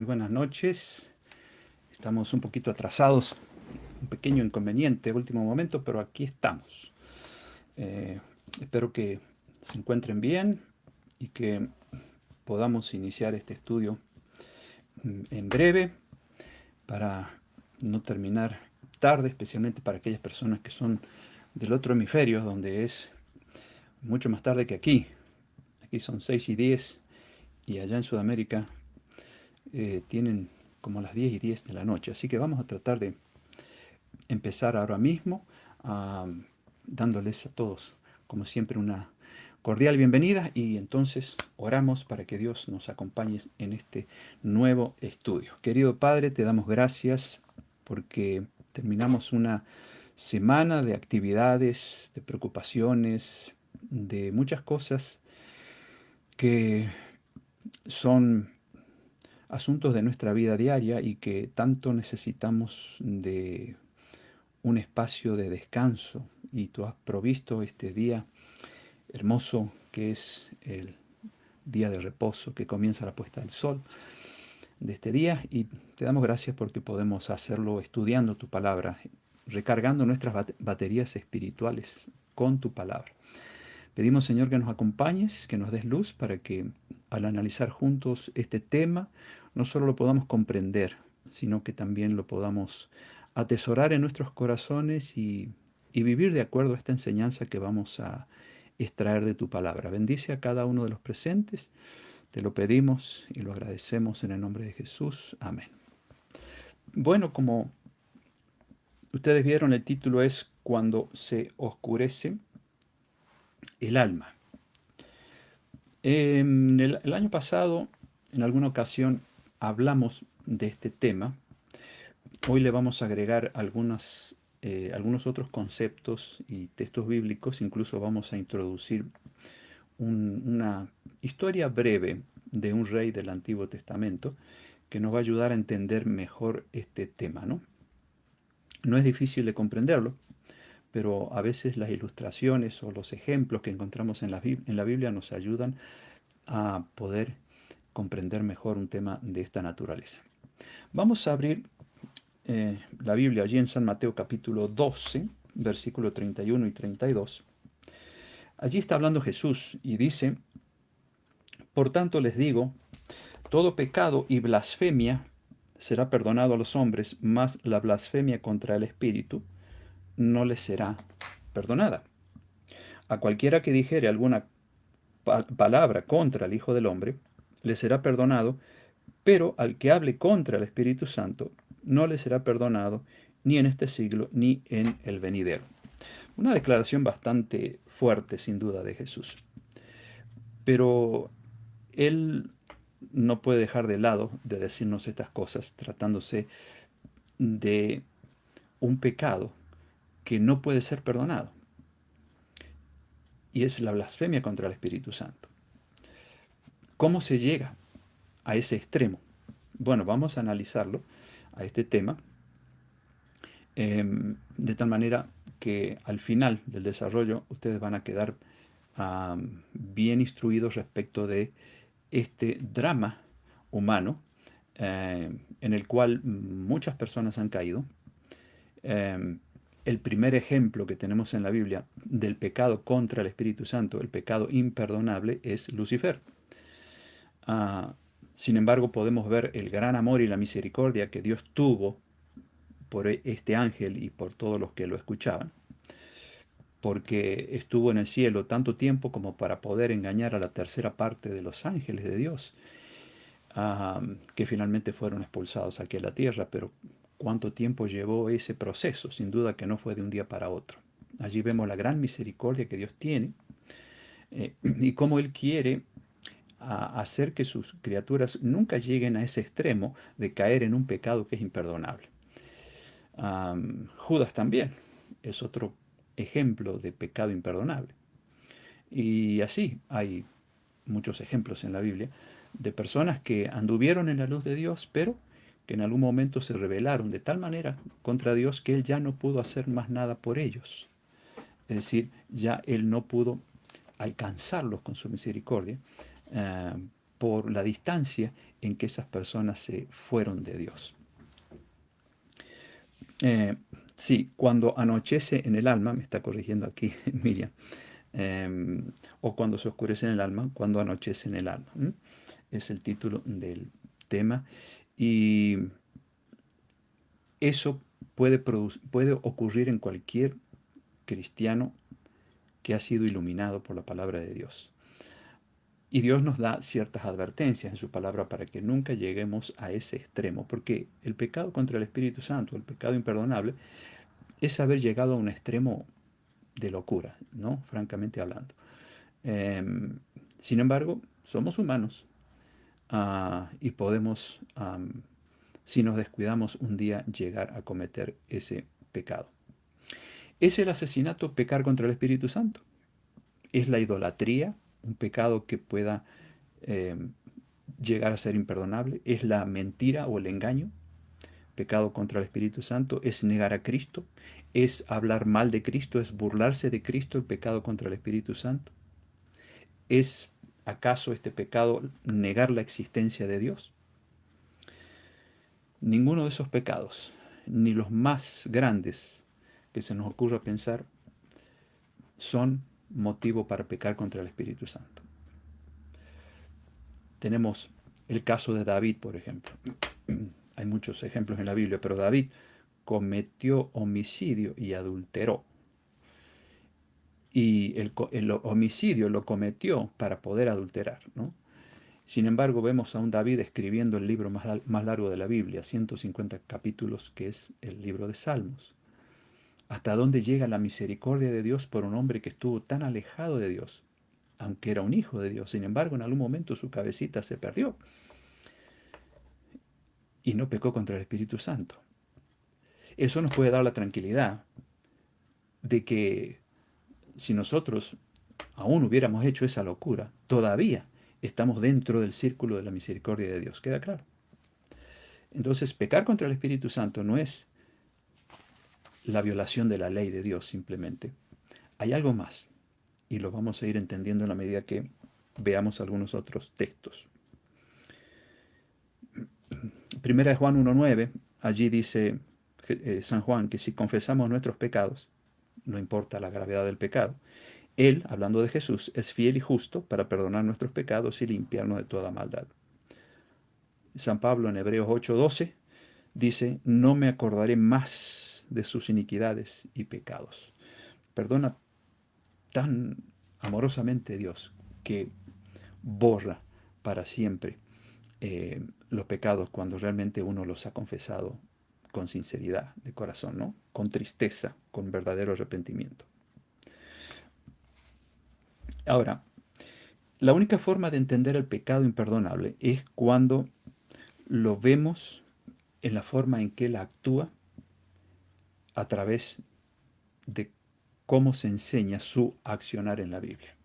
Buenas noches. Estamos un poquito atrasados, un pequeño inconveniente, último momento, pero aquí estamos. Eh, Espero que se encuentren bien y que podamos iniciar este estudio en breve para no terminar tarde, especialmente para aquellas personas que son del otro hemisferio, donde es mucho más tarde que aquí. Aquí son 6:10 y allá en Sudamérica tienen como las 10:10 de la noche. Así que vamos a tratar de empezar ahora mismo, ah, dándoles a todos, como siempre, una cordial bienvenida y entonces oramos para que Dios nos acompañe en este nuevo estudio. Querido Padre, te damos gracias porque terminamos una semana de actividades, de preocupaciones, de muchas cosas que son asuntos de nuestra vida diaria y que tanto necesitamos de un espacio de descanso, y tú has provisto este día hermoso que es el día de reposo que comienza la puesta del sol de este día, y te damos gracias porque podemos hacerlo estudiando tu palabra, recargando nuestras baterías espirituales con tu palabra. Pedimos, Señor, que nos acompañes, que nos des luz para que al analizar juntos este tema no solo lo podamos comprender, sino que también lo podamos atesorar en nuestros corazones y vivir de acuerdo a esta enseñanza que vamos a extraer de tu palabra. Bendice a cada uno de los presentes. Te lo pedimos y lo agradecemos en el nombre de Jesús. Amén. Bueno, como ustedes vieron, el título es Cuando se oscurece el alma. El año pasado, en alguna ocasión, hablamos de este tema. Hoy le vamos a agregar algunos otros conceptos y textos bíblicos. Incluso vamos a introducir una historia breve de un rey del Antiguo Testamento que nos va a ayudar a entender mejor este tema, ¿no? No es difícil de comprenderlo, pero a veces las ilustraciones o los ejemplos que encontramos en la Biblia nos ayudan a poder comprender mejor un tema de esta naturaleza. Vamos a abrir la Biblia allí en San Mateo capítulo 12, versículo 31 y 32. Allí está hablando Jesús y dice: Por tanto les digo, todo pecado y blasfemia será perdonado a los hombres, mas la blasfemia contra el Espíritu no les será perdonada. A cualquiera que dijere alguna palabra contra el Hijo del Hombre, le será perdonado, pero al que hable contra el Espíritu Santo, no le será perdonado ni en este siglo ni en el venidero. Una declaración bastante fuerte, sin duda, de Jesús. Pero Él no puede dejar de lado de decirnos estas cosas, tratándose de un pecado que no puede ser perdonado, y es la blasfemia contra el Espíritu Santo. ¿Cómo se llega a ese extremo? Bueno, vamos a analizarlo, a este tema, de tal manera que al final del desarrollo ustedes van a quedar bien instruidos respecto de este drama humano en el cual muchas personas han caído. El primer ejemplo que tenemos en la Biblia del pecado contra el Espíritu Santo, el pecado imperdonable, es Lucifer. Ah, Sin embargo, podemos ver el gran amor y la misericordia que Dios tuvo por este ángel y por todos los que lo escuchaban, porque estuvo en el cielo tanto tiempo como para poder engañar a la tercera parte de los ángeles de Dios, que finalmente fueron expulsados aquí a la tierra. Pero ¿cuánto tiempo llevó ese proceso? Sin duda que no fue de un día para otro. Allí vemos la gran misericordia que Dios tiene, y cómo Él quiere hacer que sus criaturas nunca lleguen a ese extremo de caer en un pecado que es imperdonable. Judas también es otro ejemplo de pecado imperdonable. Y así hay muchos ejemplos en la Biblia de personas que anduvieron en la luz de Dios, pero que en algún momento se rebelaron de tal manera contra Dios que Él ya no pudo hacer más nada por ellos. Es decir, ya Él no pudo alcanzarlos con su misericordia, por la distancia en que esas personas se fueron de Dios. Eh, sí, cuando anochece en el alma, me está corrigiendo aquí Miriam, o cuando se oscurece en el alma, cuando anochece en el alma. Es el título del tema. Y eso puede ocurrir en cualquier cristiano que ha sido iluminado por la palabra de Dios. Y Dios nos da ciertas advertencias en su palabra para que nunca lleguemos a ese extremo, porque el pecado contra el Espíritu Santo, el pecado imperdonable, es haber llegado a un extremo de locura, ¿no? Francamente hablando. Sin embargo, somos humanos, y podemos, si nos descuidamos, un día llegar a cometer ese pecado. ¿Es el asesinato pecar contra el Espíritu Santo? ¿Es la idolatría un pecado que pueda eh, llegar a ser imperdonable? ¿Es la mentira o el engaño pecado contra el Espíritu Santo? ¿Es negar a Cristo? ¿Es hablar mal de Cristo? ¿Es burlarse de Cristo el pecado contra el Espíritu Santo? ¿Es acaso este pecado negar la existencia de Dios? Ninguno de esos pecados, ni los más grandes que se nos ocurra pensar, son motivo para pecar contra el Espíritu Santo. Tenemos el caso de David, por ejemplo. Hay muchos ejemplos en la Biblia, pero David cometió homicidio y adulteró. Y el homicidio lo cometió para poder adulterar, ¿no? Sin embargo, vemos a un David escribiendo el libro más largo de la Biblia, 150 capítulos, que es el libro de Salmos. ¿Hasta dónde llega la misericordia de Dios por un hombre que estuvo tan alejado de Dios? Aunque era un hijo de Dios, sin embargo, en algún momento su cabecita se perdió y no pecó contra el Espíritu Santo. Eso nos puede dar la tranquilidad de que si nosotros aún hubiéramos hecho esa locura, todavía estamos dentro del círculo de la misericordia de Dios. ¿Queda claro? Entonces, pecar contra el Espíritu Santo no es la violación de la ley de Dios simplemente. Hay algo más, y lo vamos a ir entendiendo en la medida que veamos algunos otros textos. Primera de Juan 1.9, allí dice San Juan que si confesamos nuestros pecados, no importa la gravedad del pecado, Él, hablando de Jesús, es fiel y justo para perdonar nuestros pecados y limpiarnos de toda maldad. San Pablo en Hebreos 8.12 dice, no me acordaré más de sus iniquidades y pecados. Perdona tan amorosamente Dios que borra para siempre los pecados cuando realmente uno los ha confesado con sinceridad de corazón, ¿no? Con tristeza, con verdadero arrepentimiento. Ahora, la única forma de entender el pecado imperdonable es cuando lo vemos en la forma en que él actúa a través de cómo se enseña su accionar en la Biblia.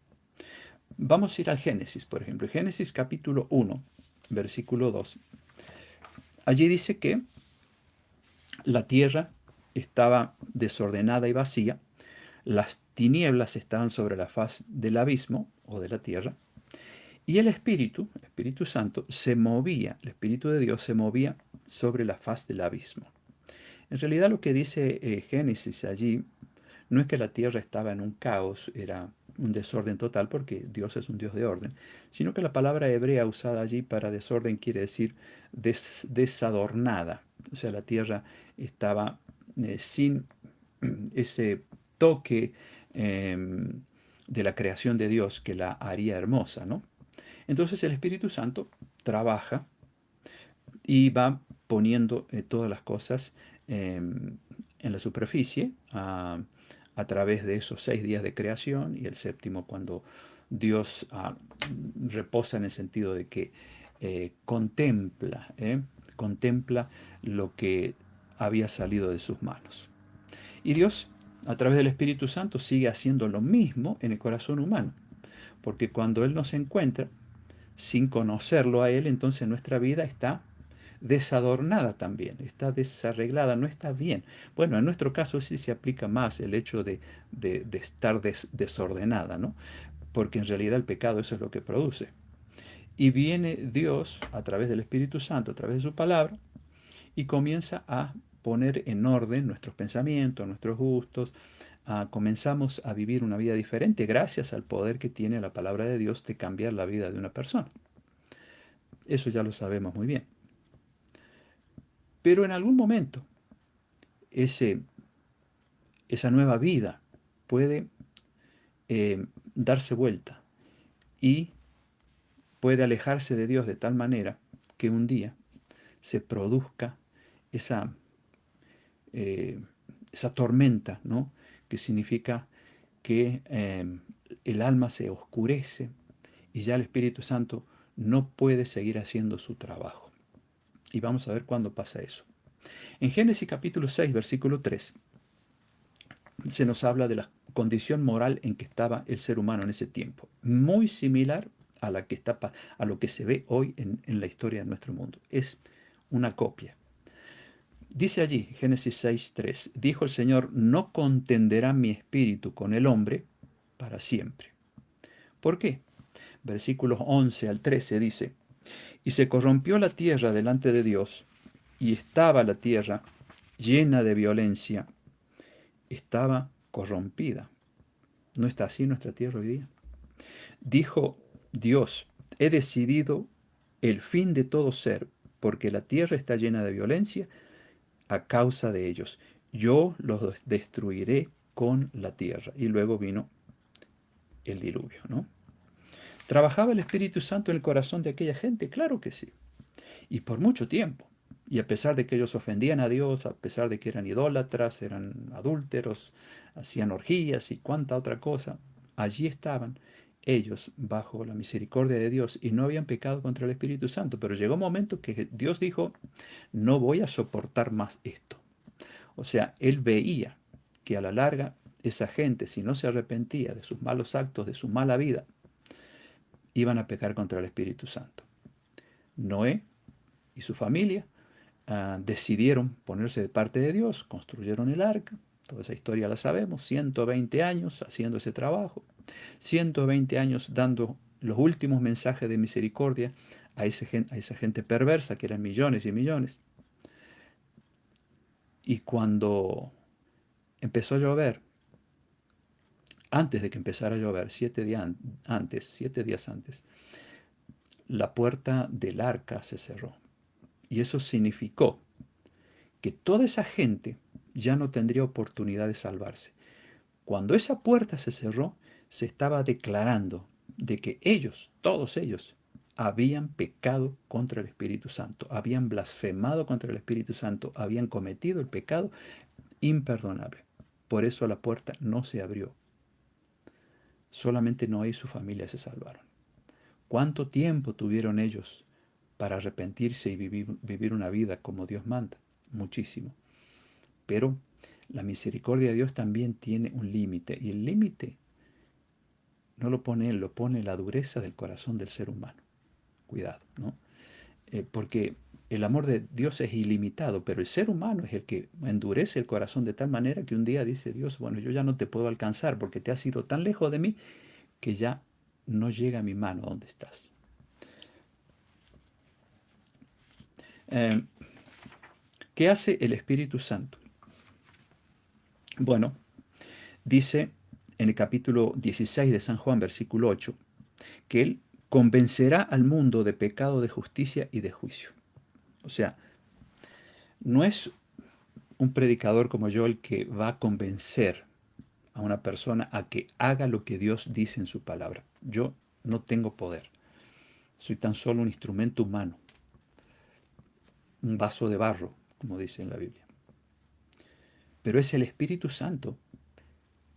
Vamos a ir al Génesis, por ejemplo. Génesis capítulo 1, versículo 2. Allí dice que la tierra estaba desordenada y vacía, las tinieblas estaban sobre la faz del abismo o de la tierra, y el Espíritu Santo, se movía, el Espíritu de Dios se movía sobre la faz del abismo. En realidad lo que dice Génesis allí no es que la tierra estaba en un caos, era un desorden total, porque Dios es un Dios de orden, sino que la palabra hebrea usada allí para desorden quiere decir desadornada. O sea, la tierra estaba sin ese toque de la creación de Dios que la haría hermosa, ¿no? Entonces el Espíritu Santo trabaja y va poniendo todas las cosas en la superficie a través de esos 6 días de creación y el séptimo cuando Dios reposa en el sentido de que contempla lo que había salido de sus manos. Y Dios, a través del Espíritu Santo, sigue haciendo lo mismo en el corazón humano, porque cuando Él nos encuentra, sin conocerlo a Él, entonces nuestra vida está desadornada también, está desarreglada, no está bien. Bueno, en nuestro caso sí se aplica más el hecho de estar desordenada, ¿no? Porque en realidad el pecado eso es lo que produce. Y viene Dios a través del Espíritu Santo, a través de su palabra, y comienza a poner en orden nuestros pensamientos, nuestros gustos. Comenzamos a vivir una vida diferente gracias al poder que tiene la palabra de Dios de cambiar la vida de una persona. Eso ya lo sabemos muy bien. Pero en algún momento, ese, esa nueva vida puede darse vuelta y puede alejarse de Dios de tal manera que un día se produzca esa, eh, esa tormenta, ¿no? Que significa que el alma se oscurece y ya el Espíritu Santo no puede seguir haciendo su trabajo. Y vamos a ver cuándo pasa eso. En Génesis capítulo 6, versículo 3, se nos habla de la condición moral en que estaba el ser humano en ese tiempo, muy similar a, a lo que se ve hoy en la historia de nuestro mundo. Es una copia. Dice allí, Génesis 6:3, dijo el Señor, no contenderá mi espíritu con el hombre para siempre. ¿Por qué? Versículos 11 al 13 dice, y se corrompió la tierra delante de Dios, y estaba la tierra llena de violencia, estaba corrompida. ¿No está así nuestra tierra hoy día? Dijo Dios, he decidido el fin de todo ser, porque la tierra está llena de violencia a causa de ellos. Yo los destruiré con la tierra. Y luego vino el diluvio, ¿no? ¿Trabajaba el Espíritu Santo en el corazón de aquella gente? Claro que sí. Y por mucho tiempo. Y a pesar de que ellos ofendían a Dios, a pesar de que eran idólatras, eran adúlteros, hacían orgías y cuánta otra cosa, allí estaban ellos bajo la misericordia de Dios y no habían pecado contra el Espíritu Santo. Pero llegó un momento que Dios dijo, no voy a soportar más esto. O sea, él veía que a la larga esa gente, si no se arrepentía de sus malos actos, de su mala vida, iban a pecar contra el Espíritu Santo. Noé y su familia decidieron ponerse de parte de Dios, construyeron el arca, toda esa historia la sabemos, 120 años haciendo ese trabajo, 120 años dando los últimos mensajes de misericordia a esa gente perversa, que eran millones y millones. Y cuando empezó a llover, antes de que empezara a llover, 7 días antes, la puerta del arca se cerró. Y eso significó que toda esa gente ya no tendría oportunidad de salvarse. Cuando esa puerta se cerró, se estaba declarando de que ellos, todos ellos, habían pecado contra el Espíritu Santo, habían blasfemado contra el Espíritu Santo, habían cometido el pecado imperdonable. Por eso la puerta no se abrió. Solamente Noé y su familia se salvaron. ¿Cuánto tiempo tuvieron ellos para arrepentirse y vivir una vida como Dios manda? Muchísimo. Pero la misericordia de Dios también tiene un límite. Y el límite no lo pone Él, lo pone la dureza del corazón del ser humano. Cuidado, ¿no? Porque el amor de Dios es ilimitado, pero el ser humano es el que endurece el corazón de tal manera que un día dice Dios, bueno, yo ya no te puedo alcanzar porque te has ido tan lejos de mí que ya no llega mi mano donde estás. ¿Qué hace el Espíritu Santo? Bueno, dice en el capítulo 16 de San Juan, versículo 8, que Él convencerá al mundo de pecado, de justicia y de juicio. O sea, no es un predicador como yo el que va a convencer a una persona a que haga lo que Dios dice en su palabra. Yo no tengo poder. Soy tan solo un instrumento humano, un vaso de barro, como dice en la Biblia. Pero es el Espíritu Santo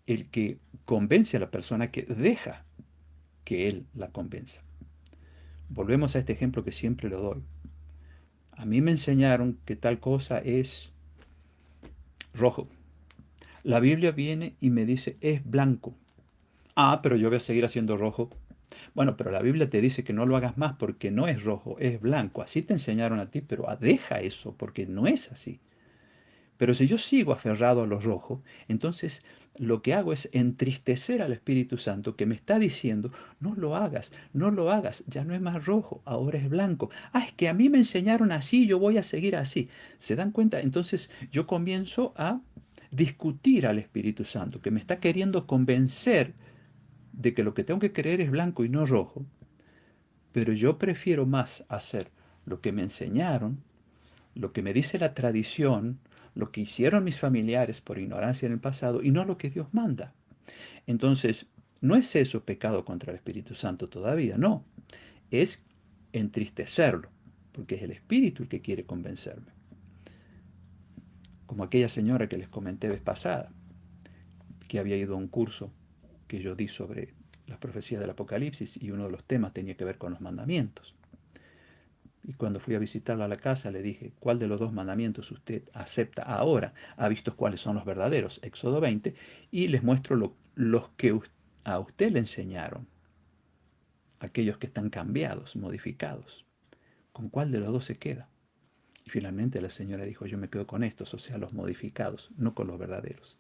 el que convence a la persona, que deja que Él la convenza. Volvemos a este ejemplo que siempre lo doy. A mí me enseñaron que tal cosa es rojo. La Biblia viene y me dice es blanco. Ah, pero yo voy a seguir haciendo rojo. Bueno, pero la Biblia te dice que no lo hagas más porque no es rojo, es blanco. Así te enseñaron a ti, pero deja eso porque no es así. Pero si yo sigo aferrado a lo rojo, entonces lo que hago es entristecer al Espíritu Santo que me está diciendo, no lo hagas, no lo hagas, ya no es más rojo, ahora es blanco. Ah, es que a mí me enseñaron así, yo voy a seguir así. ¿Se dan cuenta? Entonces yo comienzo a discutir al Espíritu Santo, que me está queriendo convencer de que lo que tengo que creer es blanco y no rojo, pero yo prefiero más hacer lo que me enseñaron, lo que me dice la tradición, lo que hicieron mis familiares por ignorancia en el pasado y no lo que Dios manda. Entonces, no es eso pecado contra el Espíritu Santo todavía, no. Es entristecerlo, porque es el Espíritu el que quiere convencerme. Como aquella señora que les comenté vez pasada, que había ido a un curso que yo di sobre las profecías del Apocalipsis y uno de los temas tenía que ver con los mandamientos. Y cuando fui a visitarla a la casa le dije, ¿cuál de los dos mandamientos usted acepta ahora? Ha visto cuáles son los verdaderos, Éxodo 20, y les muestro los que a usted le enseñaron, aquellos que están cambiados, modificados. ¿Con cuál de los dos se queda? Y finalmente la señora dijo, yo me quedo con estos, o sea, los modificados, no con los verdaderos.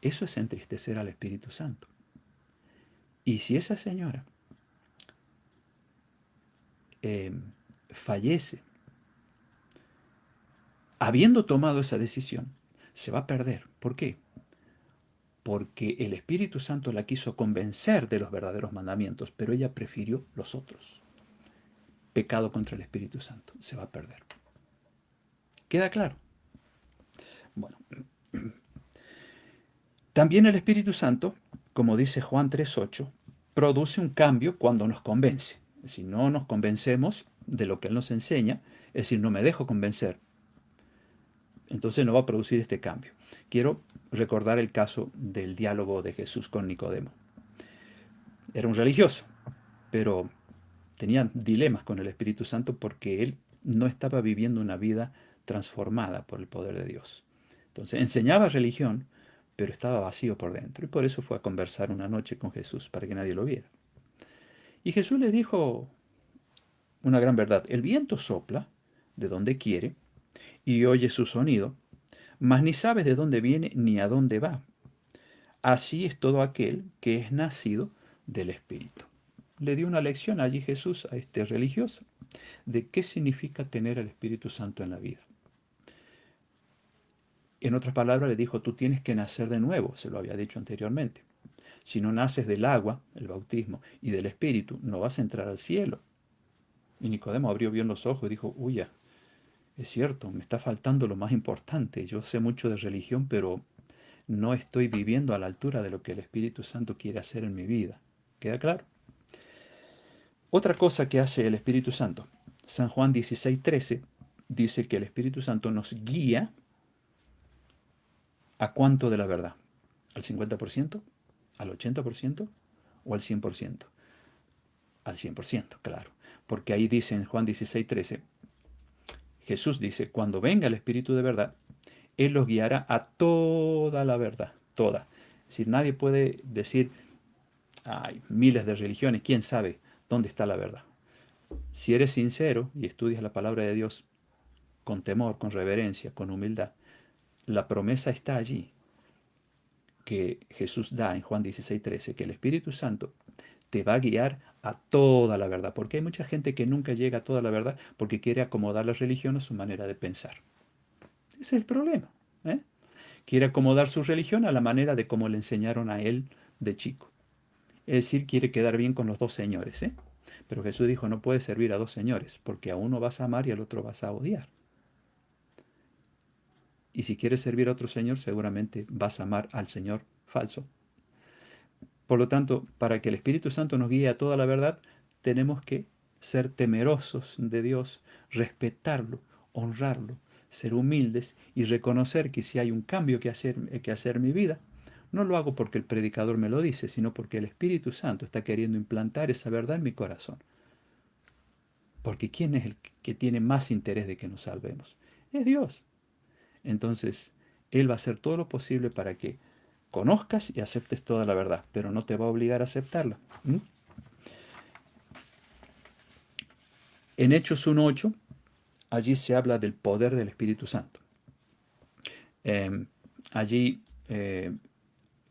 Eso es entristecer al Espíritu Santo. Y si esa señora eh, fallece habiendo tomado esa decisión, se va a perder. ¿Por qué? Porque el Espíritu Santo la quiso convencer de los verdaderos mandamientos, pero ella prefirió los otros. Pecado contra el Espíritu Santo, se va a perder. ¿Queda claro? Bueno, también el Espíritu Santo, como dice Juan 3:8, produce un cambio cuando nos convence. Si no nos convencemos de lo que Él nos enseña, es decir, no me dejo convencer, entonces no va a producir este cambio. Quiero recordar el caso del diálogo de Jesús con Nicodemo. Era un religioso, pero tenía dilemas con el Espíritu Santo porque él no estaba viviendo una vida transformada por el poder de Dios. Entonces enseñaba religión, pero estaba vacío por dentro. Y por eso fue a conversar una noche con Jesús para que nadie lo viera. Y Jesús le dijo una gran verdad. El viento sopla de donde quiere y oye su sonido, mas ni sabes de dónde viene ni a dónde va. Así es todo aquel que es nacido del Espíritu. Le dio una lección allí Jesús a este religioso de qué significa tener el Espíritu Santo en la vida. En otras palabras, le dijo, tú tienes que nacer de nuevo, se lo había dicho anteriormente. Si no naces del agua, el bautismo, y del Espíritu, no vas a entrar al cielo. Y Nicodemo abrió bien los ojos y dijo, uy, es cierto, me está faltando lo más importante. Yo sé mucho de religión, pero no estoy viviendo a la altura de lo que el Espíritu Santo quiere hacer en mi vida. ¿Queda claro? Otra cosa que hace el Espíritu Santo, San Juan 16:13, dice que el Espíritu Santo nos guía a cuánto de la verdad, al 50%, al 80% o al 100%. Al 100%, claro. Porque ahí dice en Juan 16:13, Jesús dice, cuando venga el Espíritu de verdad, Él los guiará a toda la verdad, toda. Es decir, nadie puede decir, hay miles de religiones, ¿quién sabe dónde está la verdad? Si eres sincero y estudias la palabra de Dios con temor, con reverencia, con humildad, la promesa está allí que Jesús da en Juan 16:13, que el Espíritu Santo te va a guiar a toda la verdad, porque hay mucha gente que nunca llega a toda la verdad porque quiere acomodar la religión a su manera de pensar. Ese es el problema. ¿eh? Quiere acomodar su religión a la manera de cómo le enseñaron a él de chico. Es decir, quiere quedar bien con los dos señores. Pero Jesús dijo, no puedes servir a dos señores, porque a uno vas a amar y al otro vas a odiar. Y si quieres servir a otro señor, seguramente vas a amar al señor falso. Por lo tanto, para que el Espíritu Santo nos guíe a toda la verdad, tenemos que ser temerosos de Dios, respetarlo, honrarlo, ser humildes y reconocer que si hay un cambio que hacer en mi vida, no lo hago porque el predicador me lo dice, sino porque el Espíritu Santo está queriendo implantar esa verdad en mi corazón. Porque ¿quién es el que tiene más interés de que nos salvemos? Es Dios. Entonces, Él va a hacer todo lo posible para que conozcas y aceptes toda la verdad, pero no te va a obligar a aceptarla. En Hechos 1:8, allí se habla del poder del Espíritu Santo. Eh, allí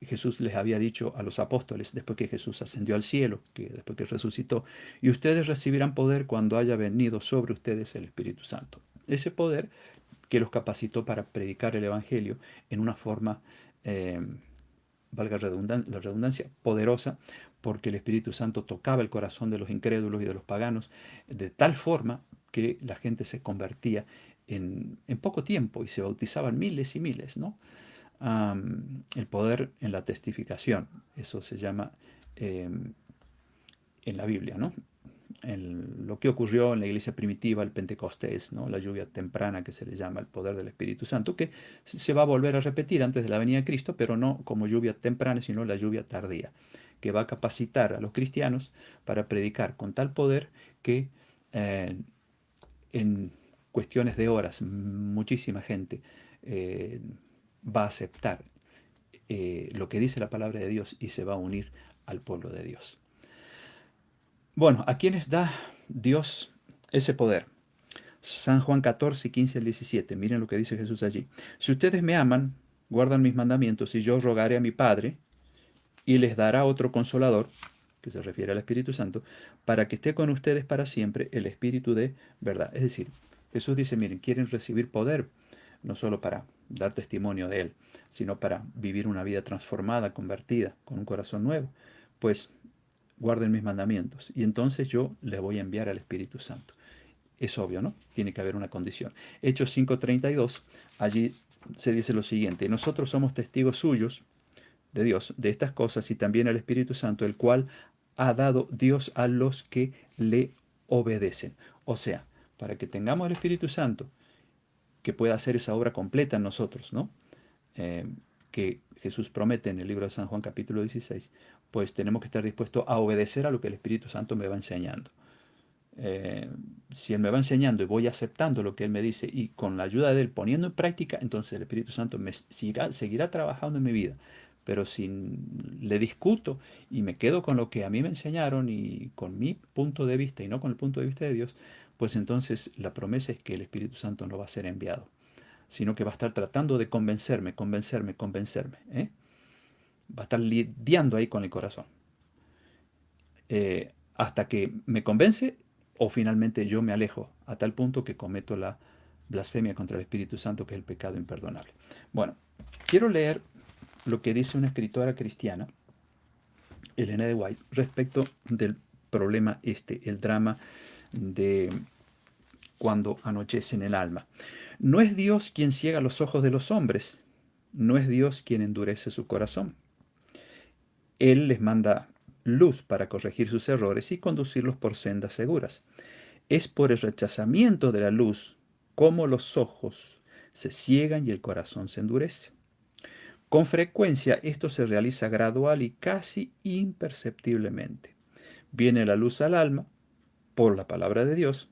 Jesús les había dicho a los apóstoles, después que Jesús ascendió al cielo, que después que resucitó, y ustedes recibirán poder cuando haya venido sobre ustedes el Espíritu Santo. Ese poder que los capacitó para predicar el Evangelio en una forma, eh, valga la redundancia, poderosa, porque el Espíritu Santo tocaba el corazón de los incrédulos y de los paganos de tal forma que la gente se convertía en poco tiempo y se bautizaban miles y miles, ¿no? El poder en la testificación, eso se llama eh, en la Biblia, ¿no? Lo que ocurrió en la iglesia primitiva, el Pentecostés, ¿no? La lluvia temprana que se le llama el poder del Espíritu Santo, que se va a volver a repetir antes de la venida de Cristo, pero no como lluvia temprana, sino la lluvia tardía, que va a capacitar a los cristianos para predicar con tal poder que eh, en cuestiones de horas muchísima gente eh, va a aceptar lo que dice la palabra de Dios y se va a unir al pueblo de Dios. Bueno, ¿a quiénes da Dios ese poder? San Juan 14, 15 al 17. Miren lo que dice Jesús allí. Si ustedes me aman, guardan mis mandamientos y yo rogaré a mi Padre y les dará otro consolador, que se refiere al Espíritu Santo, para que esté con ustedes para siempre el Espíritu de verdad. Es decir, Jesús dice, miren, quieren recibir poder, no solo para dar testimonio de Él, sino para vivir una vida transformada, convertida, con un corazón nuevo. Pues guarden mis mandamientos y entonces yo les voy a enviar al Espíritu Santo. Es obvio, ¿no? Tiene que haber una condición. Hechos 5:32, allí se dice lo siguiente, nosotros somos testigos suyos, de Dios, de estas cosas y también al Espíritu Santo, el cual ha dado Dios a los que le obedecen. O sea, para que tengamos el Espíritu Santo, que pueda hacer esa obra completa en nosotros, ¿no? Eh, que Jesús promete en el libro de San Juan capítulo 16, pues tenemos que estar dispuestos a obedecer a lo que el Espíritu Santo me va enseñando. Eh, si Él me va enseñando y voy aceptando lo que Él me dice y con la ayuda de Él poniendo en práctica, entonces el Espíritu Santo me seguirá trabajando en mi vida. Pero si le discuto y me quedo con lo que a mí me enseñaron y con mi punto de vista y no con el punto de vista de Dios, pues entonces la promesa es que el Espíritu Santo no va a ser enviado, sino que va a estar tratando de convencerme, convencerme, ¿eh? Va a estar lidiando ahí con el corazón. Hasta que me convence o finalmente yo me alejo a tal punto que cometo la blasfemia contra el Espíritu Santo, que es el pecado imperdonable. Bueno, quiero leer lo que dice una escritora cristiana, Elena de White, respecto del problema el drama de cuando anochece en el alma. No es Dios quien ciega los ojos de los hombres, no es Dios quien endurece su corazón. Él les manda luz para corregir sus errores y conducirlos por sendas seguras. Es por el rechazamiento de la luz como los ojos se ciegan y el corazón se endurece. Con frecuencia esto se realiza gradual y casi imperceptiblemente. Viene la luz al alma por la palabra de Dios,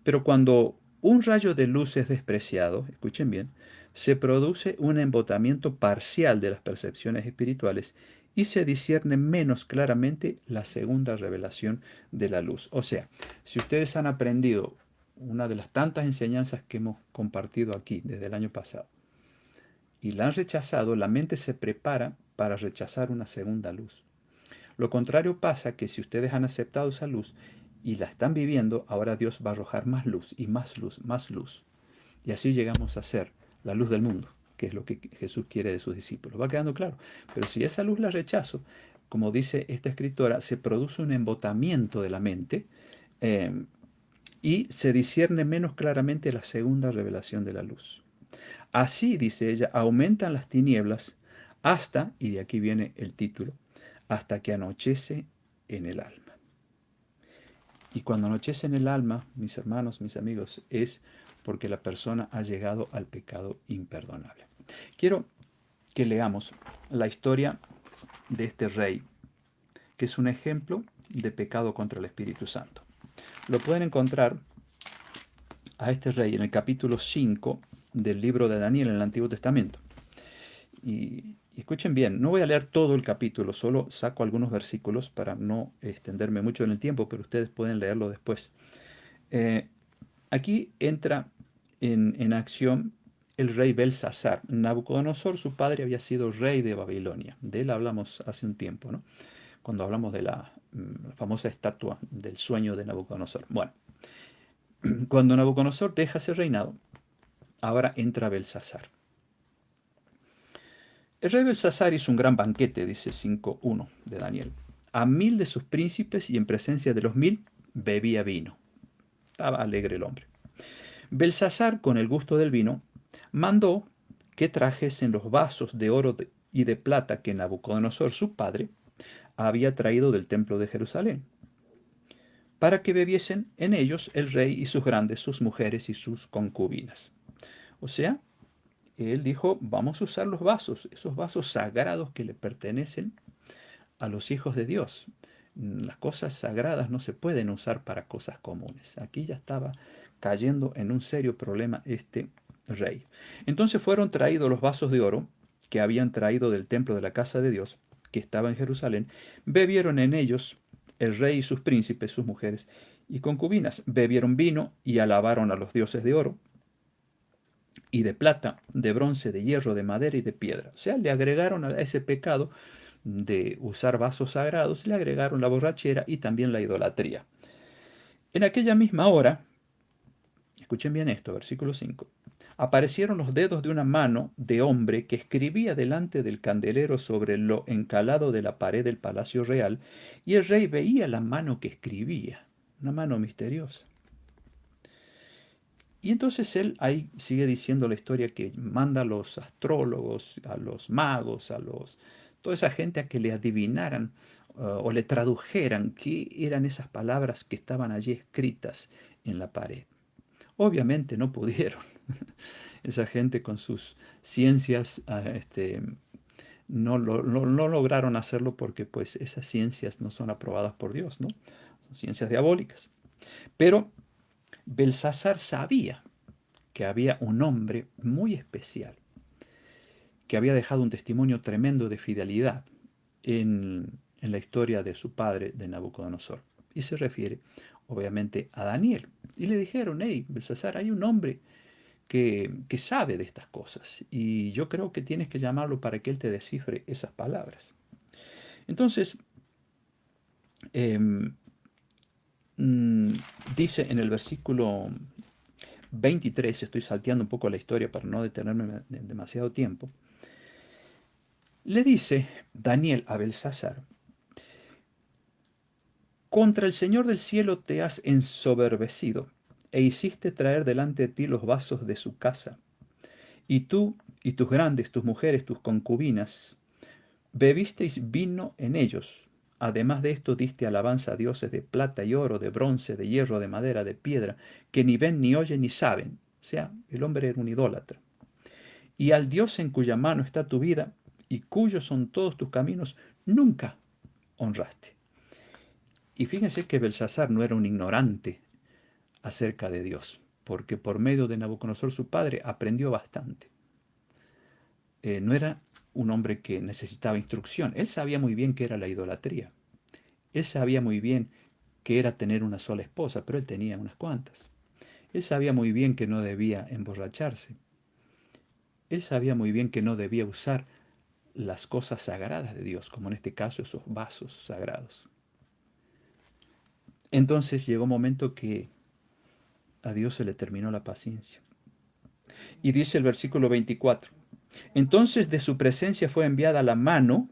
pero cuando un rayo de luz es despreciado, escuchen bien, se produce un embotamiento parcial de las percepciones espirituales y se discierne menos claramente la segunda revelación de la luz. O sea, si ustedes han aprendido una de las tantas enseñanzas que hemos compartido aquí desde el año pasado y la han rechazado, la mente se prepara para rechazar una segunda luz. Lo contrario pasa que si ustedes han aceptado esa luz y la están viviendo, ahora Dios va a arrojar más luz y más luz, más luz. Y así llegamos a ser la luz del mundo, que es lo que Jesús quiere de sus discípulos. Va quedando claro. Pero si esa luz la rechazo, como dice esta escritora, se produce un embotamiento de la mente eh, y se discierne menos claramente la segunda revelación de la luz. Así, dice ella, aumentan las tinieblas hasta, y de aquí viene el título, hasta que anochece en el alma. Y cuando anochece en el alma, mis hermanos, mis amigos, es porque la persona ha llegado al pecado imperdonable. Quiero que leamos la historia de este rey, que es un ejemplo de pecado contra el Espíritu Santo. Lo pueden encontrar a este rey en el capítulo 5 del libro de Daniel en el Antiguo Testamento. Y escuchen bien, no voy a leer todo el capítulo, solo saco algunos versículos para no extenderme mucho en el tiempo, pero ustedes pueden leerlo después. Aquí entra en acción el rey Belsasar. Nabucodonosor, su padre, había sido rey de Babilonia. De él hablamos hace un tiempo, ¿no? Cuando hablamos de la famosa estatua del sueño de Nabucodonosor. Bueno, cuando Nabucodonosor deja ese reinado, ahora entra Belsasar. El rey Belsasar hizo un gran banquete, dice 5.1 de Daniel. A 1000 de sus príncipes y en presencia de los 1000 bebía vino. Estaba alegre el hombre. Belsasar, con el gusto del vino, mandó que trajesen los vasos de oro y de plata que Nabucodonosor, su padre, había traído del templo de Jerusalén, para que bebiesen en ellos el rey y sus grandes, sus mujeres y sus concubinas. O sea, él dijo, vamos a usar los vasos, esos vasos sagrados que le pertenecen a los hijos de Dios. Las cosas sagradas no se pueden usar para cosas comunes. Aquí ya estaba cayendo en un serio problema este rey. Entonces fueron traídos los vasos de oro que habían traído del templo de la casa de Dios, que estaba en Jerusalén. Bebieron en ellos el rey y sus príncipes, sus mujeres y concubinas. Bebieron vino y alabaron a los dioses de oro y de plata, de bronce, de hierro, de madera y de piedra. O sea, le agregaron a ese pecado de usar vasos sagrados, le agregaron la borrachera y también la idolatría. En aquella misma hora, escuchen bien esto, versículo 5, aparecieron los dedos de una mano de hombre que escribía delante del candelero sobre lo encalado de la pared del palacio real, y el rey veía la mano que escribía, una mano misteriosa. Y entonces él ahí sigue diciendo la historia que manda a los astrólogos, a los magos, toda esa gente a que le adivinaran o le tradujeran qué eran esas palabras que estaban allí escritas en la pared. Obviamente no pudieron. Esa gente con sus ciencias no lograron hacerlo porque pues esas ciencias no son aprobadas por Dios, ¿no? Son ciencias diabólicas. Pero Belsasar sabía que había un hombre muy especial, que había dejado un testimonio tremendo de fidelidad en la historia de su padre, de Nabucodonosor. Y se refiere, obviamente, a Daniel. Y le dijeron, hey, Belsasar, hay un hombre que sabe de estas cosas, y yo creo que tienes que llamarlo para que él te descifre esas palabras. Entonces, eh, dice en el versículo 23, estoy salteando un poco la historia para no detenerme demasiado tiempo, le dice Daniel a Belsasar, contra el Señor del cielo te has ensoberbecido, e hiciste traer delante de ti los vasos de su casa, y tú y tus grandes, tus mujeres, tus concubinas, bebisteis vino en ellos. Además de esto diste alabanza a dioses de plata y oro, de bronce, de hierro, de madera, de piedra, que ni ven, ni oyen, ni saben. O sea, el hombre era un idólatra. Y al Dios en cuya mano está tu vida y cuyos son todos tus caminos, nunca honraste. Y fíjense que Belsasar no era un ignorante acerca de Dios, porque por medio de Nabucodonosor su padre aprendió bastante. No era un hombre que necesitaba instrucción. Él sabía muy bien qué era la idolatría. Él sabía muy bien qué era tener una sola esposa, pero él tenía unas cuantas. Él sabía muy bien que no debía emborracharse. Él sabía muy bien que no debía usar las cosas sagradas de Dios, como en este caso esos vasos sagrados. Entonces llegó un momento que a Dios se le terminó la paciencia. Y dice el versículo 24, entonces de su presencia fue enviada la mano,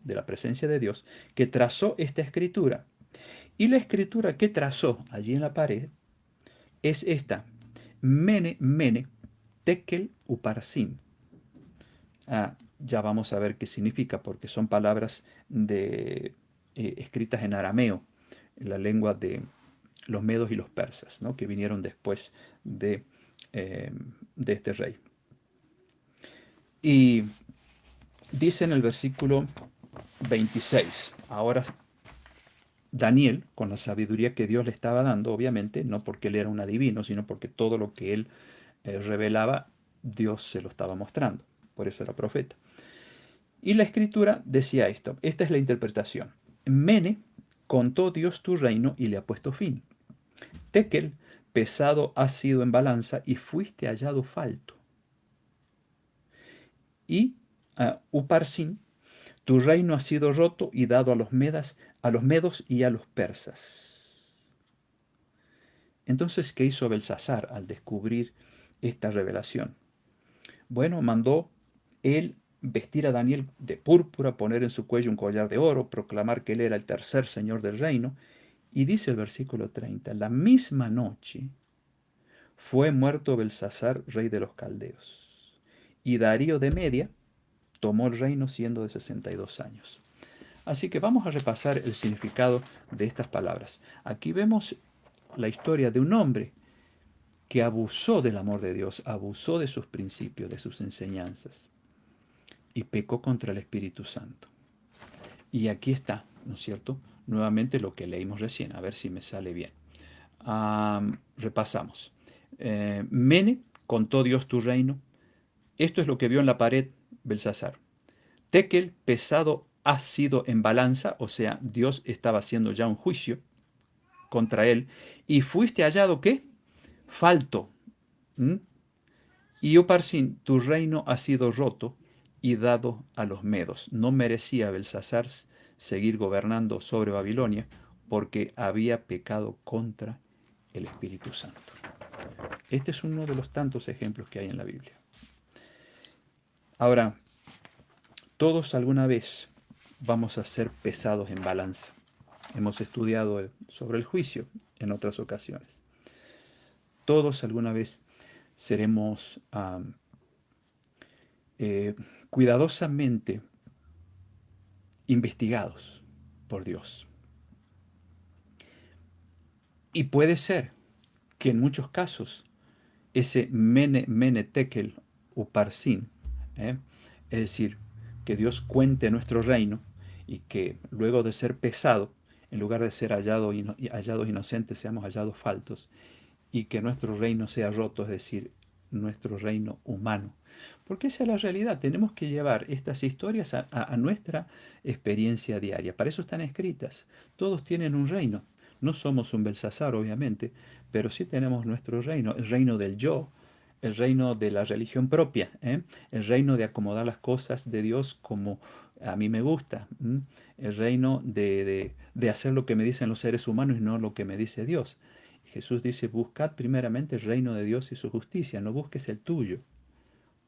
de la presencia de Dios, que trazó esta escritura. Y la escritura que trazó allí en la pared es esta, Mene, Mene, Tekel, Uparsin. Ya vamos a ver qué significa, porque son palabras escritas en arameo, en la lengua de los medos y los persas, ¿no? Que vinieron después de este rey. Y dice en el versículo 26, ahora Daniel, con la sabiduría que Dios le estaba dando, obviamente, no porque él era un adivino, sino porque todo lo que él revelaba, Dios se lo estaba mostrando. Por eso era profeta. Y la escritura decía esto, esta es la interpretación. Mene, contó Dios tu reino y le ha puesto fin. Tekel, pesado has sido en balanza y fuiste hallado falto. y Uparsin, tu reino ha sido roto y dado a los medos y a los persas. Entonces, ¿qué hizo Belsasar al descubrir esta revelación? Bueno, mandó él vestir a Daniel de púrpura, poner en su cuello un collar de oro, proclamar que él era el tercer señor del reino. Y dice el versículo 30, la misma noche fue muerto Belsasar, rey de los caldeos. Y Darío de Media tomó el reino siendo de 62 años. Así que vamos a repasar el significado de estas palabras. Aquí vemos la historia de un hombre que abusó del amor de Dios, abusó de sus principios, de sus enseñanzas, y pecó contra el Espíritu Santo. Y aquí está, ¿no es cierto? Nuevamente lo que leímos recién, a ver si me sale bien. Repasamos. Mene, contó Dios tu reino. Esto es lo que vio en la pared Belsasar. Tekel, pesado ha sido en balanza, o sea, Dios estaba haciendo ya un juicio contra él. Y fuiste hallado, ¿qué? Falto. ¿Mm? Y Uparsin, tu reino ha sido roto y dado a los medos. No merecía Belsasar seguir gobernando sobre Babilonia porque había pecado contra el Espíritu Santo. Este es uno de los tantos ejemplos que hay en la Biblia. Ahora, todos alguna vez vamos a ser pesados en balanza. Hemos estudiado sobre el juicio en otras ocasiones. Todos alguna vez seremos cuidadosamente investigados por Dios. Y puede ser que en muchos casos ese mene tekel uparsin, es decir, que Dios cuente nuestro reino y que luego de ser pesado, en lugar de ser hallados inocentes, seamos hallados faltos, y que nuestro reino sea roto, es decir, nuestro reino humano. Porque esa es la realidad, tenemos que llevar estas historias a nuestra experiencia diaria. Para eso están escritas. Todos tienen un reino. No somos un Belsasar, obviamente, pero sí tenemos nuestro reino, el reino del yo, el reino de la religión propia, el reino de acomodar las cosas de Dios como a mí me gusta, el reino de hacer lo que me dicen los seres humanos y no lo que me dice Dios. Jesús dice, buscad primeramente el reino de Dios y su justicia, no busques el tuyo,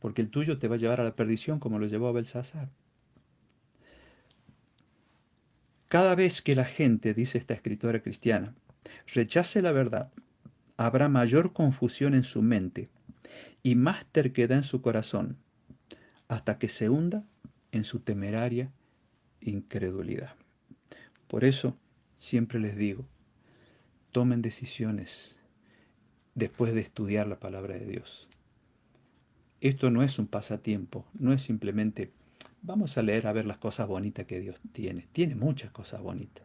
porque el tuyo te va a llevar a la perdición como lo llevó a Belsasar. Cada vez que la gente, dice esta escritora cristiana, rechace la verdad, habrá mayor confusión en su mente y más terquedad en su corazón, hasta que se hunda en su temeraria incredulidad. Por eso siempre les digo, tomen decisiones después de estudiar la palabra de Dios. Esto no es un pasatiempo, no es simplemente vamos a leer a ver las cosas bonitas que Dios tiene. Tiene muchas cosas bonitas,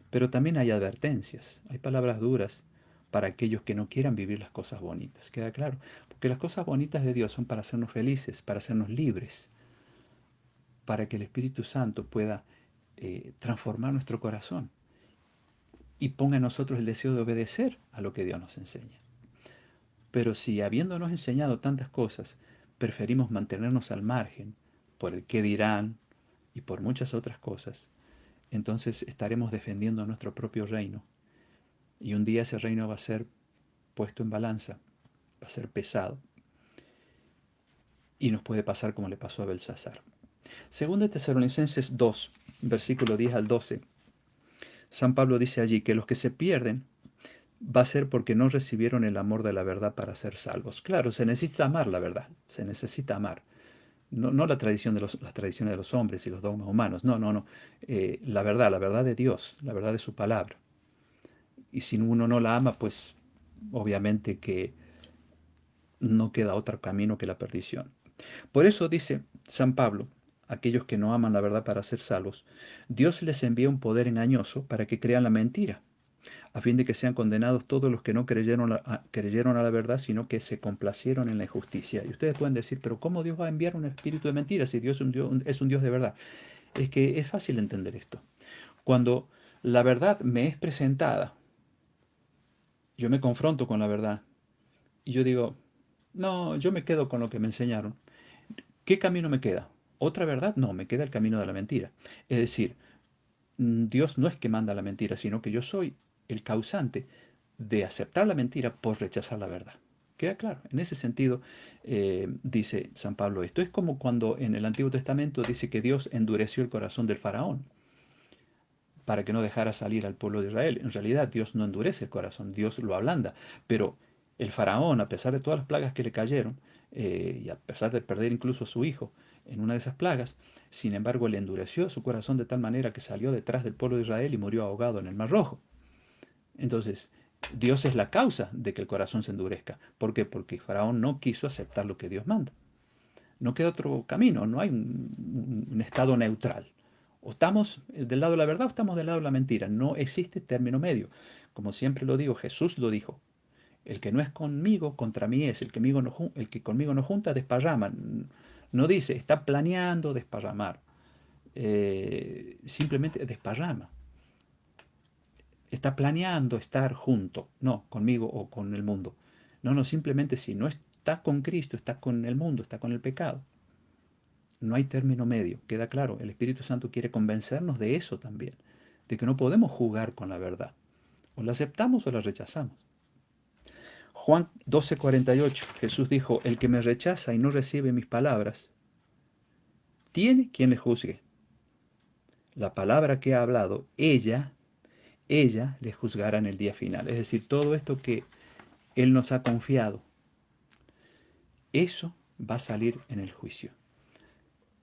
pero también hay advertencias, hay palabras duras para aquellos que no quieran vivir las cosas bonitas. ¿Queda claro? Porque las cosas bonitas de Dios son para hacernos felices, para hacernos libres, para que el Espíritu Santo pueda transformar nuestro corazón y ponga en nosotros el deseo de obedecer a lo que Dios nos enseña. Pero si habiéndonos enseñado tantas cosas, preferimos mantenernos al margen por el qué dirán y por muchas otras cosas, entonces estaremos defendiendo nuestro propio reino. Y un día ese reino va a ser puesto en balanza, va a ser pesado. Y nos puede pasar como le pasó a Belsasar. Según Tesalonicenses 2, versículo 10 al 12, San Pablo dice allí que los que se pierden va a ser porque no recibieron el amor de la verdad para ser salvos. Claro, se necesita amar la verdad, se necesita amar. No la tradición de las tradiciones de los hombres y los dogmas humanos, no. La verdad de Dios, la verdad de su palabra. Y si uno no la ama, pues obviamente que no queda otro camino que la perdición. Por eso dice San Pablo, aquellos que no aman la verdad para ser salvos, Dios les envía un poder engañoso para que crean la mentira, a fin de que sean condenados todos los que no creyeron a la verdad, sino que se complacieron en la injusticia. Y ustedes pueden decir, pero ¿cómo Dios va a enviar un espíritu de mentira si Dios es un Dios de verdad? Es que es fácil entender esto. Cuando la verdad me es presentada, yo me confronto con la verdad y yo digo, no, yo me quedo con lo que me enseñaron. ¿Qué camino me queda? ¿Otra verdad? No, me queda el camino de la mentira. Es decir, Dios no es que manda la mentira, sino que yo soy el causante de aceptar la mentira por rechazar la verdad. ¿Queda claro? En ese sentido, dice San Pablo esto. Es como cuando en el Antiguo Testamento dice que Dios endureció el corazón del faraón para que no dejara salir al pueblo de Israel. En realidad Dios no endurece el corazón, Dios lo ablanda. Pero el faraón, a pesar de todas las plagas que le cayeron, y a pesar de perder incluso a su hijo en una de esas plagas, sin embargo, él endureció su corazón de tal manera que salió detrás del pueblo de Israel y murió ahogado en el Mar Rojo. Entonces, Dios es la causa de que el corazón se endurezca. ¿Por qué? Porque Faraón no quiso aceptar lo que Dios manda. No queda otro camino, no hay un estado neutral. O estamos del lado de la verdad o estamos del lado de la mentira. No existe término medio. Como siempre lo digo, Jesús lo dijo. El que no es conmigo, contra mí es. El que conmigo no junta, desparrama. No dice, está planeando desparramar. Simplemente desparrama. Está planeando estar junto. No, conmigo o con el mundo. No, no, simplemente si no está con Cristo, está con el mundo, está con el pecado. No hay término medio, queda claro. El Espíritu Santo quiere convencernos de eso también, de que no podemos jugar con la verdad. O la aceptamos o la rechazamos. Juan 12:48, Jesús dijo, el que me rechaza y no recibe mis palabras, tiene quien le juzgue. La palabra que ha hablado, ella le juzgará en el día final. Es decir, todo esto que Él nos ha confiado, eso va a salir en el juicio.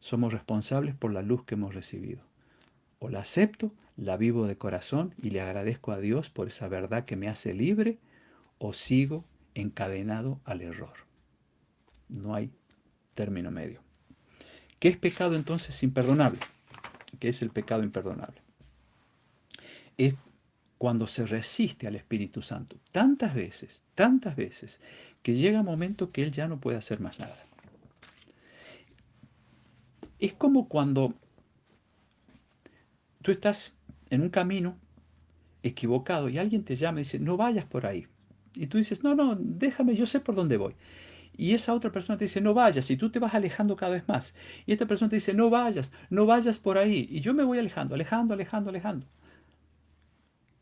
Somos responsables por la luz que hemos recibido. O la acepto, la vivo de corazón y le agradezco a Dios por esa verdad que me hace libre, o sigo encadenado al error. No hay término medio. ¿Qué es pecado entonces imperdonable? ¿Qué es el pecado imperdonable? Es cuando se resiste al Espíritu Santo tantas veces, que llega un momento que Él ya no puede hacer más nada. Es como cuando tú estás en un camino equivocado y alguien te llama y dice, no vayas por ahí. Y tú dices, no, no, déjame, yo sé por dónde voy. Y esa otra persona te dice, no vayas, y tú te vas alejando cada vez más. Y esta persona te dice, no vayas, no vayas por ahí. Y yo me voy alejando, alejando, alejando, alejando.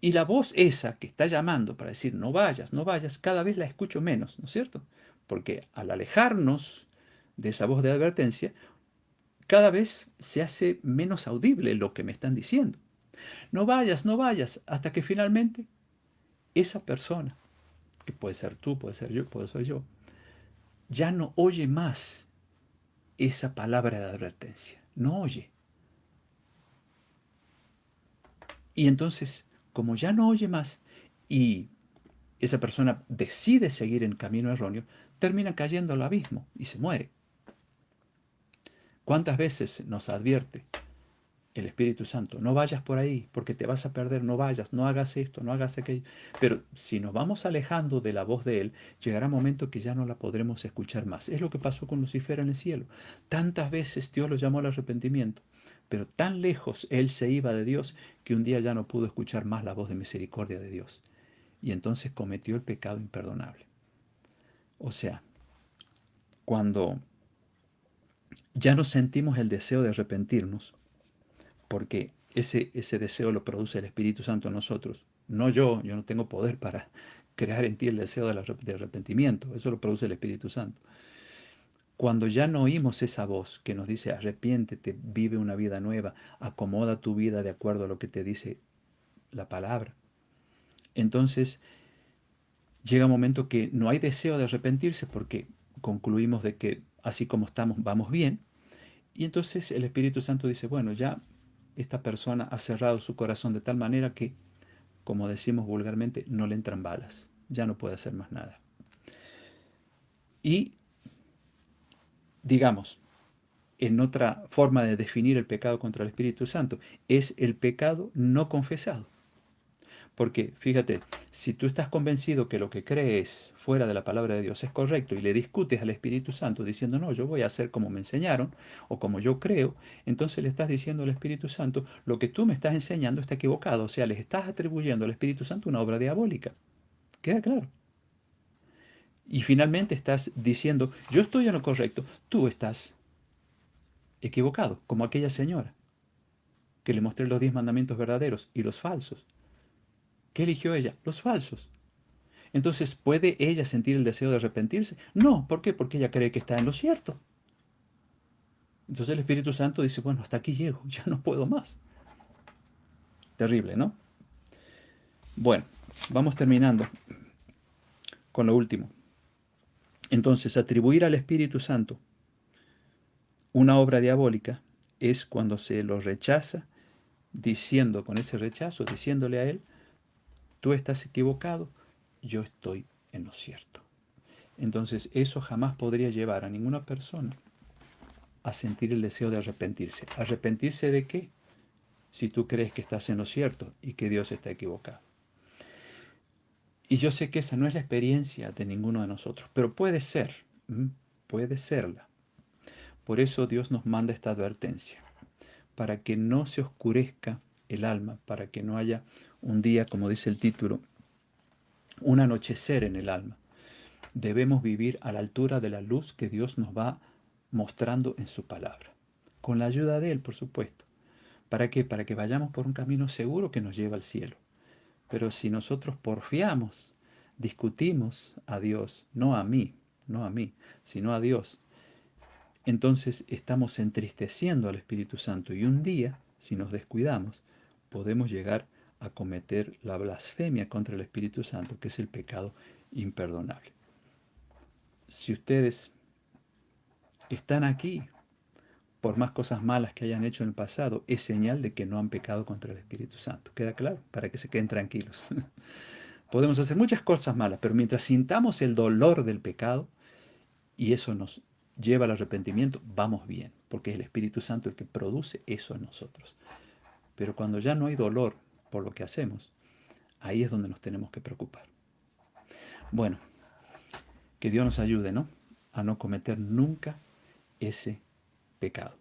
Y la voz esa que está llamando para decir, no vayas, no vayas, cada vez la escucho menos, ¿no es cierto? Porque al alejarnos de esa voz de advertencia, cada vez se hace menos audible lo que me están diciendo. No vayas, no vayas, hasta que finalmente esa persona, que puede ser tú, puede ser yo, ya no oye más esa palabra de advertencia. No oye. Y entonces, como ya no oye más y esa persona decide seguir en camino erróneo, termina cayendo al abismo y se muere. ¿Cuántas veces nos advierte el Espíritu Santo? No vayas por ahí porque te vas a perder, no vayas, no hagas esto, no hagas aquello. Pero si nos vamos alejando de la voz de Él, llegará un momento que ya no la podremos escuchar más. Es lo que pasó con Lucifer en el cielo. Tantas veces Dios lo llamó al arrepentimiento, pero tan lejos Él se iba de Dios que un día ya no pudo escuchar más la voz de misericordia de Dios. Y entonces cometió el pecado imperdonable. O sea, cuando ya no sentimos el deseo de arrepentirnos, porque ese deseo lo produce el Espíritu Santo en nosotros. No yo no tengo poder para crear en ti el deseo de arrepentimiento, eso lo produce el Espíritu Santo. Cuando ya no oímos esa voz que nos dice arrepiéntete, vive una vida nueva, acomoda tu vida de acuerdo a lo que te dice la palabra, entonces llega un momento que no hay deseo de arrepentirse porque concluimos de que así como estamos vamos bien, y entonces el Espíritu Santo dice, bueno, ya esta persona ha cerrado su corazón de tal manera que, como decimos vulgarmente, no le entran balas, ya no puede hacer más nada. Y, digamos, en otra forma de definir el pecado contra el Espíritu Santo, es el pecado no confesado. Porque, fíjate, si tú estás convencido que lo que crees fuera de la palabra de Dios es correcto y le discutes al Espíritu Santo diciendo, no, yo voy a hacer como me enseñaron o como yo creo, entonces le estás diciendo al Espíritu Santo, lo que tú me estás enseñando está equivocado. O sea, le estás atribuyendo al Espíritu Santo una obra diabólica. ¿Queda claro? Y finalmente estás diciendo, yo estoy en lo correcto, tú estás equivocado, como aquella señora que le mostré los 10 mandamientos verdaderos y los falsos. ¿Qué eligió ella? Los falsos. Entonces, ¿puede ella sentir el deseo de arrepentirse? No, ¿por qué? Porque ella cree que está en lo cierto. Entonces el Espíritu Santo dice, bueno, hasta aquí llego, ya no puedo más. Terrible, ¿no? Bueno, vamos terminando con lo último. Entonces, atribuir al Espíritu Santo una obra diabólica es cuando se lo rechaza, diciendo con ese rechazo, diciéndole a él, tú estás equivocado, yo estoy en lo cierto. Entonces, eso jamás podría llevar a ninguna persona a sentir el deseo de arrepentirse. ¿Arrepentirse de qué? Si tú crees que estás en lo cierto y que Dios está equivocado. Y yo sé que esa no es la experiencia de ninguno de nosotros, pero puede ser, puede serla. Por eso Dios nos manda esta advertencia, para que no se oscurezca el alma, para que no haya un día, como dice el título, un anochecer en el alma. Debemos vivir a la altura de la luz que Dios nos va mostrando en su palabra, con la ayuda de Él, por supuesto. ¿Para qué? Para que vayamos por un camino seguro que nos lleva al cielo. Pero si nosotros porfiamos, discutimos a Dios, no a mí, sino a Dios, entonces estamos entristeciendo al Espíritu Santo y un día, si nos descuidamos, podemos llegar a cometer la blasfemia contra el Espíritu Santo, que es el pecado imperdonable. Si ustedes están aquí, por más cosas malas que hayan hecho en el pasado, es señal de que no han pecado contra el Espíritu Santo. ¿Queda claro? Para que se queden tranquilos. Podemos hacer muchas cosas malas, pero mientras sintamos el dolor del pecado y eso nos lleva al arrepentimiento, vamos bien, porque es el Espíritu Santo el que produce eso en nosotros. Pero cuando ya no hay dolor por lo que hacemos, ahí es donde nos tenemos que preocupar. Bueno, que Dios nos ayude, ¿no? A no cometer nunca ese pecado.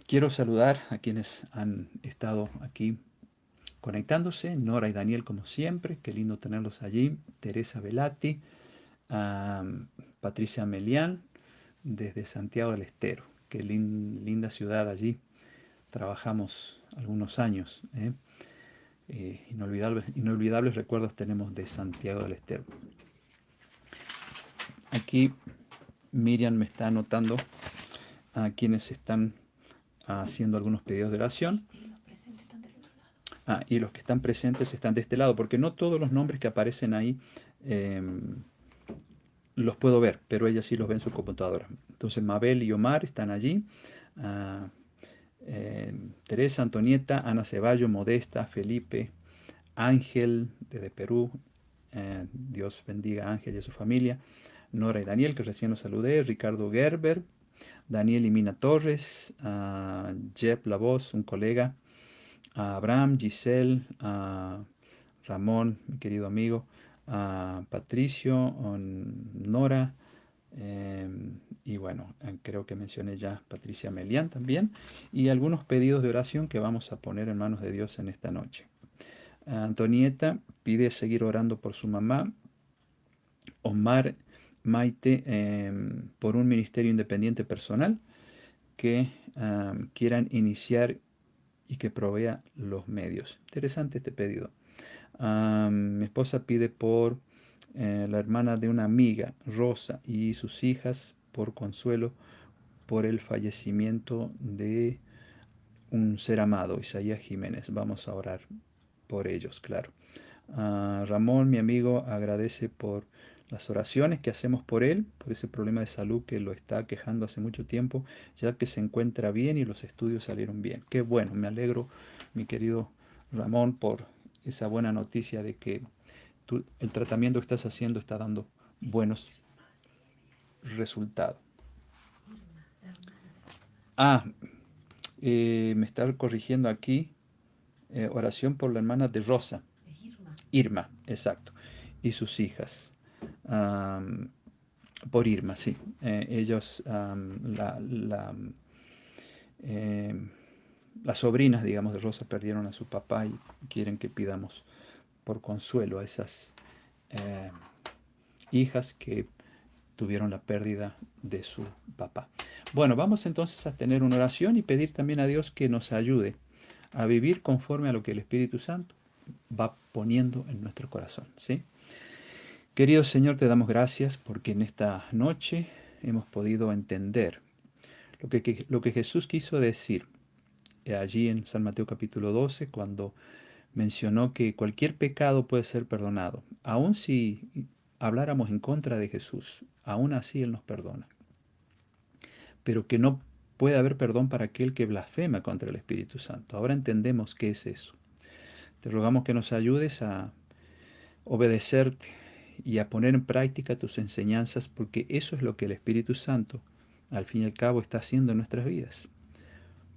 Quiero saludar a quienes han estado aquí conectándose, Nora y Daniel como siempre, qué lindo tenerlos allí, Teresa Velati, Patricia Melián desde Santiago del Estero, qué linda ciudad allí, trabajamos algunos años, inolvidables recuerdos tenemos de Santiago del Estero. Aquí Miriam me está anotando a quienes están haciendo algunos pedidos de oración. Y los que están presentes están de este lado, porque no todos los nombres que aparecen ahí los puedo ver, pero ella sí los ve en su computadora. Entonces Mabel y Omar están allí. Teresa, Antonieta, Ana Ceballo, Modesta, Felipe, Ángel desde Perú. Dios bendiga a Ángel y a su familia. Nora y Daniel, que recién los saludé. Ricardo Gerber, Daniel y Mina Torres, Jeb La Voz, un colega, Abraham, Giselle, Ramón, mi querido amigo, Patricio, Nora, y bueno, creo que mencioné ya Patricia Melián también, y algunos pedidos de oración que vamos a poner en manos de Dios en esta noche. Antonieta pide seguir orando por su mamá. Omar Maite, por un ministerio independiente personal que quieran iniciar y que provea los medios. Interesante este pedido. Mi esposa pide por la hermana de una amiga, Rosa, y sus hijas por consuelo por el fallecimiento de un ser amado, Isaías Jiménez. Vamos a orar por ellos, claro. Ramón, mi amigo, agradece por las oraciones que hacemos por él, por ese problema de salud que lo está quejando hace mucho tiempo, ya que se encuentra bien y los estudios salieron bien. Qué bueno, me alegro, mi querido Ramón, por esa buena noticia de que el tratamiento que estás haciendo está dando buenos resultados. Me está corrigiendo aquí, oración por la hermana de Rosa. Irma, exacto. Y sus hijas. Por Irma, sí. Ellos, las sobrinas, digamos, de Rosa perdieron a su papá y quieren que pidamos por consuelo a esas hijas que tuvieron la pérdida de su papá. Bueno, vamos entonces a tener una oración y pedir también a Dios que nos ayude a vivir conforme a lo que el Espíritu Santo va poniendo en nuestro corazón, ¿sí? Querido Señor, te damos gracias porque en esta noche hemos podido entender lo que Jesús quiso decir allí en San Mateo capítulo 12, cuando mencionó que cualquier pecado puede ser perdonado. Aun si habláramos en contra de Jesús, aún así Él nos perdona. Pero que no puede haber perdón para aquel que blasfema contra el Espíritu Santo. Ahora entendemos qué es eso. Te rogamos que nos ayudes a obedecerte y a poner en práctica tus enseñanzas, porque eso es lo que el Espíritu Santo, al fin y al cabo, está haciendo en nuestras vidas,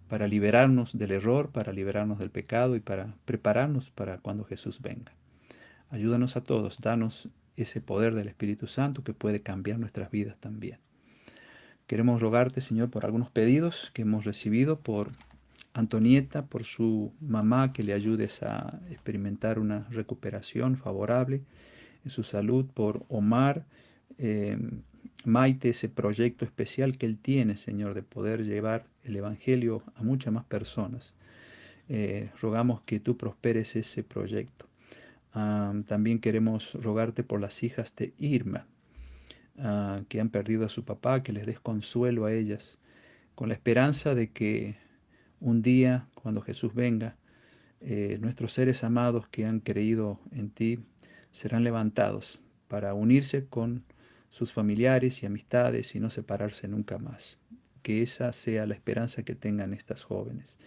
para liberarnos del error, para liberarnos del pecado y para prepararnos para cuando Jesús venga. Ayúdanos a todos, danos ese poder del Espíritu Santo que puede cambiar nuestras vidas también. Queremos rogarte, Señor, por algunos pedidos que hemos recibido por Antonieta, por su mamá, que le ayudes a experimentar una recuperación favorable en su salud, por Omar, eh, Maite, ese proyecto especial que él tiene, Señor, de poder llevar el Evangelio a muchas más personas. Rogamos que tú prosperes ese proyecto. También queremos rogarte por las hijas de Irma, que han perdido a su papá, que les des consuelo a ellas, con la esperanza de que un día, cuando Jesús venga, nuestros seres amados que han creído en ti serán levantados para unirse con sus familiares y amistades y no separarse nunca más. Que esa sea la esperanza que tengan estas jóvenes.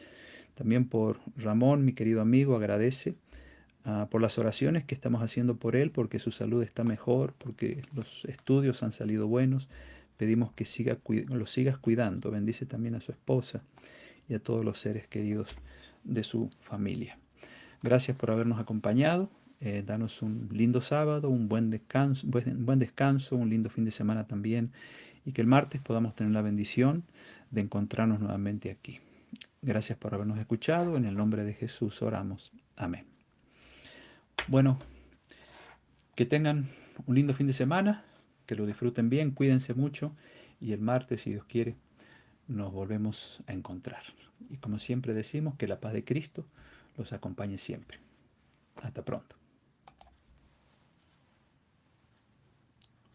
También por Ramón, mi querido amigo, agradece por las oraciones que estamos haciendo por él, porque su salud está mejor, porque los estudios han salido buenos. Pedimos que lo sigas cuidando. Bendice también a su esposa y a todos los seres queridos de su familia. Gracias por habernos acompañado. Danos un lindo sábado, buen descanso, un lindo fin de semana también, y que el martes podamos tener la bendición de encontrarnos nuevamente aquí. Gracias por habernos escuchado. En el nombre de Jesús oramos. Amén. Bueno, que tengan un lindo fin de semana, que lo disfruten bien, cuídense mucho y el martes, si Dios quiere, nos volvemos a encontrar. Y como siempre decimos, que la paz de Cristo los acompañe siempre. Hasta pronto.